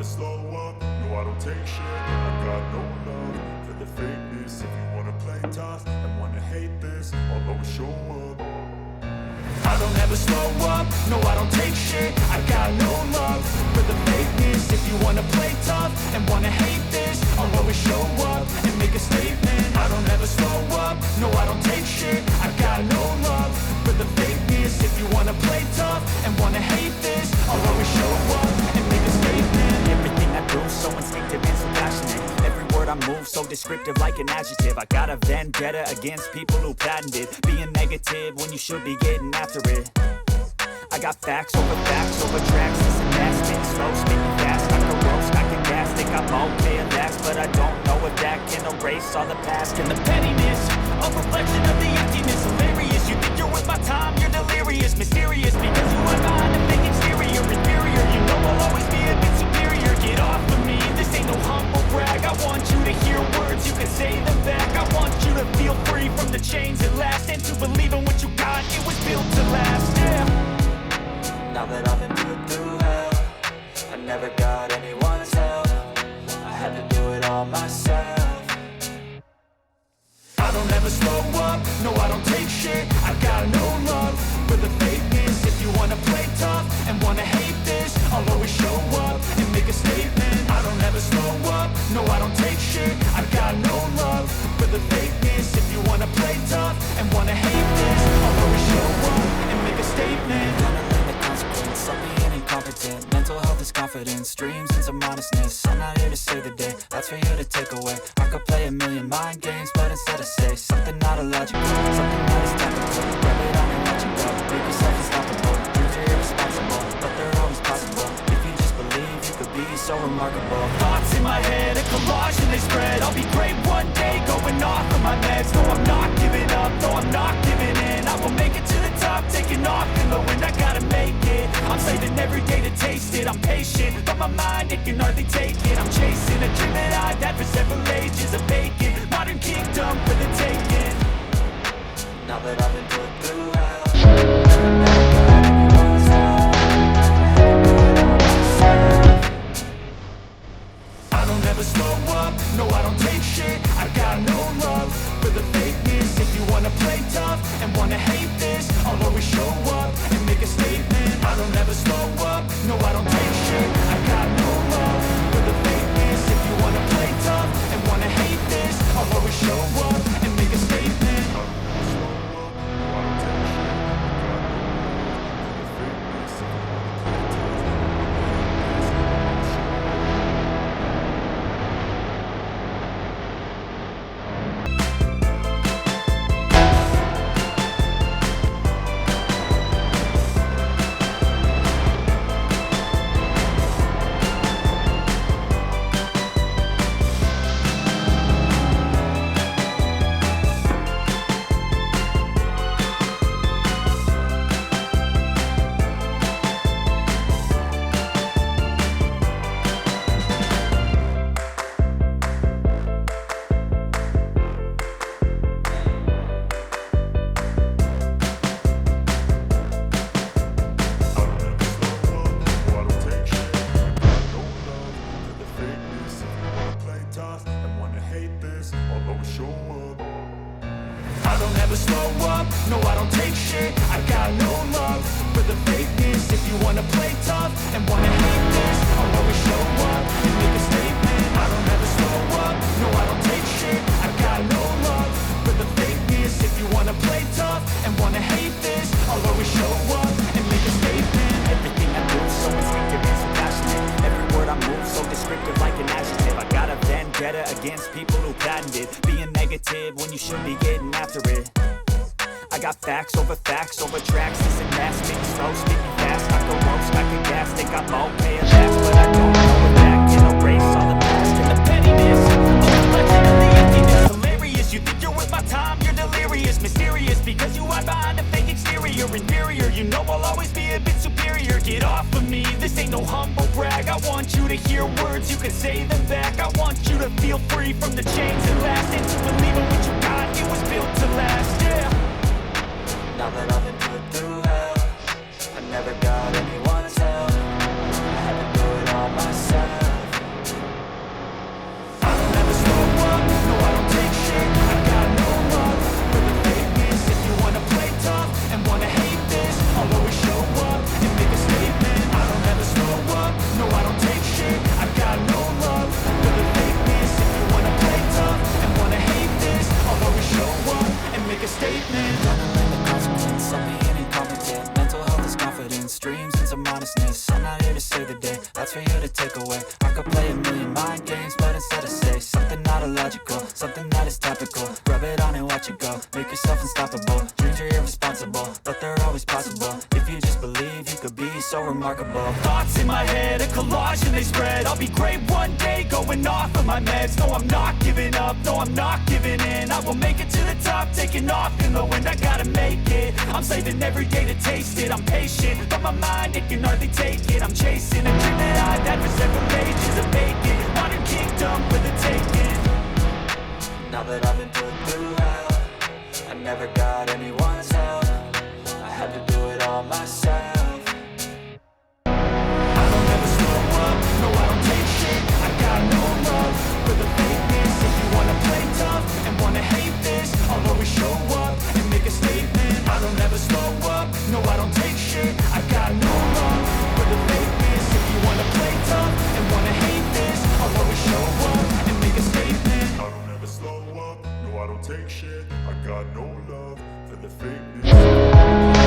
slow up, no I don't take shit. I got no love for the fakeness. If you wanna play tough and wanna hate this, I'll always show up. I don't ever slow up, no I don't take shit. I got no love for the fakeness. If you wanna play tough and wanna hate this, I'll always show up and make a statement. I don't ever slow up, no I don't take shit. I got no love for the fakeness. If you wanna play tough and wanna hate this, I'll always show up and make a statement. Everything I do so instinctive and so passionate. Every word I move so descriptive like an adjective. I got a vendetta against people who patented being negative when you should be getting after it. I got facts over tracks. Listen, that's spitting slow, spitting fast. I can roast, I can gas, think I'm okay at last, but I don't know if that can erase all the past. And the pettiness, a reflection of the emptiness. Hilarious, you think you're with my time, you're delirious. Mysterious, because you are behind a fake exterior. Inferior, you know I'll always be a bit superior. Get off of me, this ain't no humble brag. I want you to hear words, you can say them back. I want you to feel free from the chains at last, and to believe in what you got, it was built to last, yeah. Now that I've been put through hell, I never got anyone's help. I had to do it all myself. I don't ever slow up, no I don't take shit. I got no love for the fakeness. If you wanna play tough and wanna hate this, I'll always show up and make a statement. I don't ever slow up, no I don't take shit. I got no love for the fakeness. If you wanna play tough and wanna hate this, I'll always show up and make a statement. Stop being incompetent. Mental health is confidence, dreams and some honestness. I'm not here to save the day, that's for you to take away. I could play a million mind games, but instead I say something not illogical, something that is tactical. Grab it on and watch it go. Make yourself unstoppable. Dreams are irresponsible, but they're always possible. If you just believe, you could be so remarkable. Thoughts in my head, a collage and they spread. I'll be great one day, going off of my meds. No, I'm not giving up, no, I'm not giving in. I will make it to the top, taking off in the wind. I gotta make it. I'm saving every day to taste it. I'm patient, but my mind, it can hardly take it. I'm chasing a dream that I've had for several ages. A vacant modern kingdom for the taking. Now that I've been put through hell, I never got anyone's help. I had to do it all myself. I don't ever slow up, no I don't take shit. I got no love for the fakeness. If you wanna play tough and wanna hate this, I'll always show up and make a statement. I don't ever slow up, no I don't take shit. I got no love for the fakeness. If you wanna play tough and wanna hate this, I'll always show up and make a statement. I don't ever slow up, no I don't take shit. I got no love for the fakeness. If you wanna play tough and wanna hate this, I'll always show up. I don't ever slow up, no I don't take shit. I got no love for the fakeness. If you wanna play tough and wanna hate this, I'll always show up and make a statement. I don't ever slow up, no I don't take shit. I got no love for the fakeness. If you wanna play tough and wanna hate this, I'll always show up and make a statement. Everything I do so instinctive and so passionate. Every word I move so descriptive like an adjective. I got a vendetta against people who patented being negative when you should be getting after it. I got facts over tracks. Listen, that's spitting slow, spitting fast. I can roast, I can gas, think I'm okay at last, but I don't know if that can erase all the past. And the pettiness, a reflection of the emptiness. Hilarious, you think you're with my time, you're delirious. Mysterious, because you hide behind a fake exterior. Inferior, you know I'll always be a bit superior. Get off of me, this ain't no humble brag. I want you to hear words, you can say them back. I want you to feel free from the chains that last, and to believe in what you got, it was built to last, yeah. Now that I've been put through hell, I never got anyone's help. I had to do it all myself. to take away. I could play a million mind games, but instead I say something not illogical, something that is topical. Rub it on and watch it go, make yourself unstoppable. Dreams are irresponsible, but they're always possible. If you just believe, you could be so remarkable. Thoughts in my head, a collage and they spread. I'll be great one day, going off of my meds. No, I'm not giving up, no, I'm not giving in. I will make it to the top, taking off in the wind. I gotta make it, I'm saving every day to taste it. I'm patient, but my mind, it can hardly take it. I'm chasing a dream that I've had for several pages of vacant. Modern kingdom for the taking. Now that I've been put through hell, I never got anyone's help. I had to do it all myself. I don't ever slow up, no I don't take shit. I got no love for the fakeness. If you wanna play tough and wanna hate this, I'll always show up and make a statement. I don't ever slow up, no I don't take shit. I got no love for the fakeness. If you wanna play tough and wanna hate this, I'll always show up and make a statement. I don't ever slow up, no I don't take shit. I got no love for the fakeness.